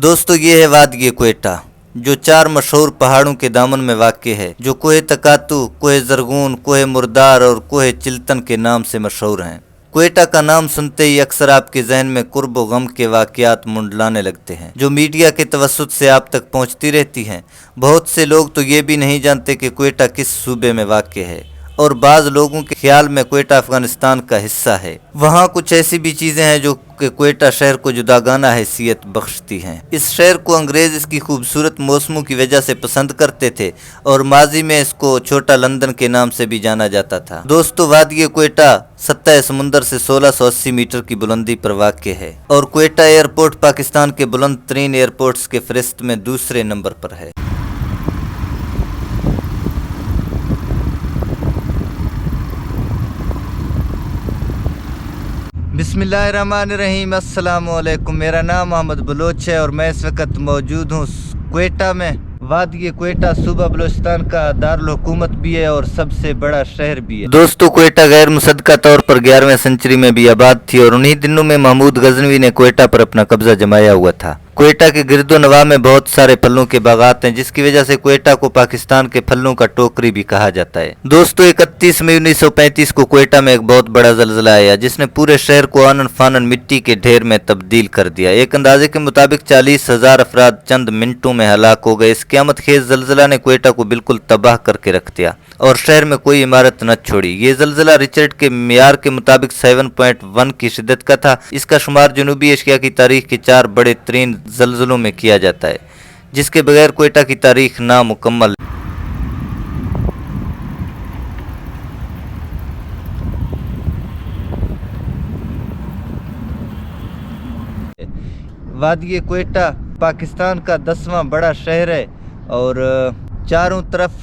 दोस्तों ये है वादिय कोयटा, जो 4 मशहूर पहाड़ों के दामन में वाक़ है, जो कोह तकातू, कोह जरगून, कोह मुर्दार और कोह चिल्तन के नाम से मशहूर हैं। कोयटा का नाम सुनते ही अक्सर आपके जहन में कुर्ब व गम के वाक़यात मुंडलाने लगते हैं, जो मीडिया के तवस्सुत से आप तक पहुंचती रहती हैं। बहुत से लोग तो ये भी नहीं जानते कि कोयटा किस सूबे में वाक़ है, और बाज़ लोगों के ख्याल में कोयटा अफगानिस्तान का हिस्सा है। वहाँ कुछ ऐसी भी चीज़ें हैं जो कि कोयटा शहर को जुदागाना हैसियत बख्शती हैं। इस शहर को अंग्रेज़ इसकी खूबसूरत मौसमों की वजह से पसंद करते थे, और माजी में इसको छोटा लंदन के नाम से भी जाना जाता था। दोस्तों वादिय कोयटा सतह समुंदर से 1680 मीटर की बुलंदी पर वाक़ है, और कोयटा एयरपोर्ट पाकिस्तान के बुलंद तरीन एयरपोर्ट्स के फहरिस्त में दूसरे नंबर पर है। बिस्मिल्लाहिर्रहमानिर्रहीम, अस्सलामुअलैकुम। मेरा नाम मोहम्मद बलोच है और मैं इस वक्त मौजूद हूँ कोयटा में। वादिय कोयटा सूबा बलोचिस्तान का दारुल हुकूमत भी है और सबसे बड़ा शहर भी है। दोस्तों कोयटा गैर मुसद्दका तौर पर 11वीं सेंचुरी में भी आबाद थी, और उन्हीं दिनों में महमूद गजनवी ने कोयटा पर अपना कब्जा जमाया हुआ था। कोयटा के गिरदो नवाह में बहुत सारे फलों के बागात हैं, जिसकी वजह से कोयटा को पाकिस्तान के फलों का टोकरी भी कहा जाता है। दोस्तों 31 मई 1935 को कोयटा में एक बहुत बड़ा ज़लज़ला आया, जिसने पूरे शहर को आनन फानन मिट्टी के ढेर में तब्दील कर दिया। एक अंदाजे के मुताबिक 40,000 अफराद चंद मिनटों में हलाक हो गए। इस क़यामत खेज ज़लज़ला ने कोयटा को बिल्कुल तबाह करके रख दिया और शहर में कोई इमारत न छोड़ी। ये ज़लज़ला रिचर्ड के मियार के मुताबिक 7.1 की शिद्दत का था। इसका शुमार जनूबी एशिया की तारीख के 4 बड़े तरीन ज़लज़लों में किया जाता है, जिसके बगैर कोयटा की तारीख नामुकम्मल। वादिय कोयटा पाकिस्तान का 10वां बड़ा शहर है, और चारों तरफ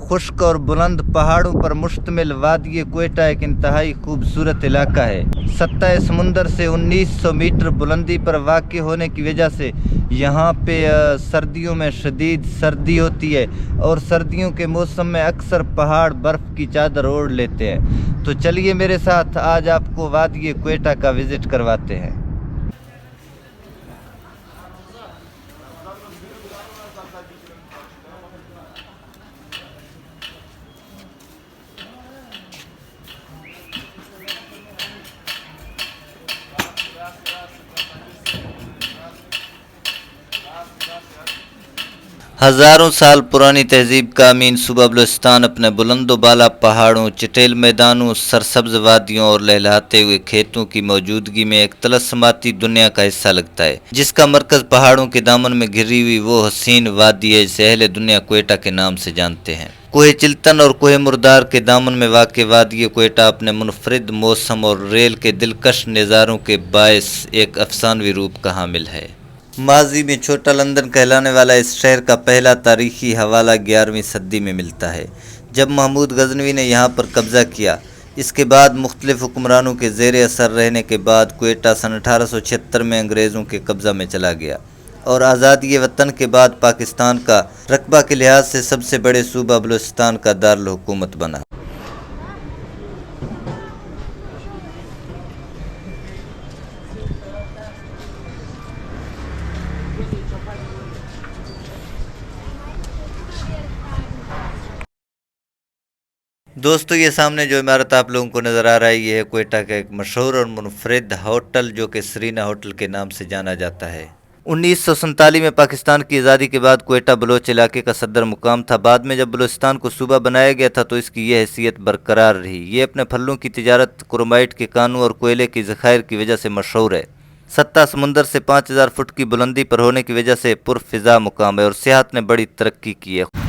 खुश्क और बुलंद पहाड़ों पर मुश्तमिल वादिय कोयटा एक इंतहाई खूबसूरत इलाका है। सतह समुंदर से 1900 मीटर बुलंदी पर वाक़ होने की वजह से यहाँ पे सर्दियों में शदीद सर्दी होती है, और सर्दियों के मौसम में अक्सर पहाड़ बर्फ़ की चादर ओढ़ लेते हैं। तो चलिए मेरे साथ आज आपको वादिय कोयटा का विज़िट करवाते हैं। हज़ारों साल पुरानी तहजीब का अमीन सूबा बलूचिस्तान अपने बुलंदो बाला पहाड़ों, चटेल मैदानों, सरसब्ज वादियों और लहलहाते हुए खेतों की मौजूदगी में एक तलस्समाती दुनिया का हिस्सा लगता है, जिसका मरकज़ पहाड़ों के दामन में घिरी हुई वो हसीन वादी है जिसे अहले दुनिया कोयटा के नाम से जानते हैं। कोह चिल्तन और कोह मुर्दार के दामन में वाक़ वादिय कोयटा अपने मुनफरिद मौसम और रेल के दिलकश नज़ारों के बायस एक अफसानवी रूप का हामिल है। माजी में छोटा लंदन कहलाने वाला इस शहर का पहला तारीखी हवाला 11वीं सदी में मिलता है, जब महमूद गजनवी ने यहाँ पर कब्ज़ा किया। इसके बाद मुख्तलिफ हुक्मरानों के ज़ेर असर रहने के बाद कोयटा सन 1876 में अंग्रेज़ों के कब्ज़ा में चला गया, और आज़ादी वतन के बाद पाकिस्तान का रकबा के लिहाज से सबसे बड़े सूबा बलूचिस्तान का दारुल हुकूमत बना। दोस्तों ये सामने जो इमारत आप लोगों को नज़र आ रहा है, ये है कोयटा का एक मशहूर और मुनफरिद होटल, जो कि सरीना होटल के नाम से जाना जाता है। 1947 में पाकिस्तान की आज़ादी के बाद कोयटा बलोच इलाके का सदर मुकाम था। बाद में जब बलूचिस्तान को सूबा बनाया गया था तो इसकी यह हैसियत बरकरार रही। ये अपने फलों की तिजारत, क्रोमाइट के कानों और कोयले की ज़खायर की वजह से मशहूर है। सतह समुंदर से 5000 फुट की बुलंदी पर होने की वजह से पुरफ़िज़ा मुकाम है, और सियाहत ने बड़ी तरक्की की है।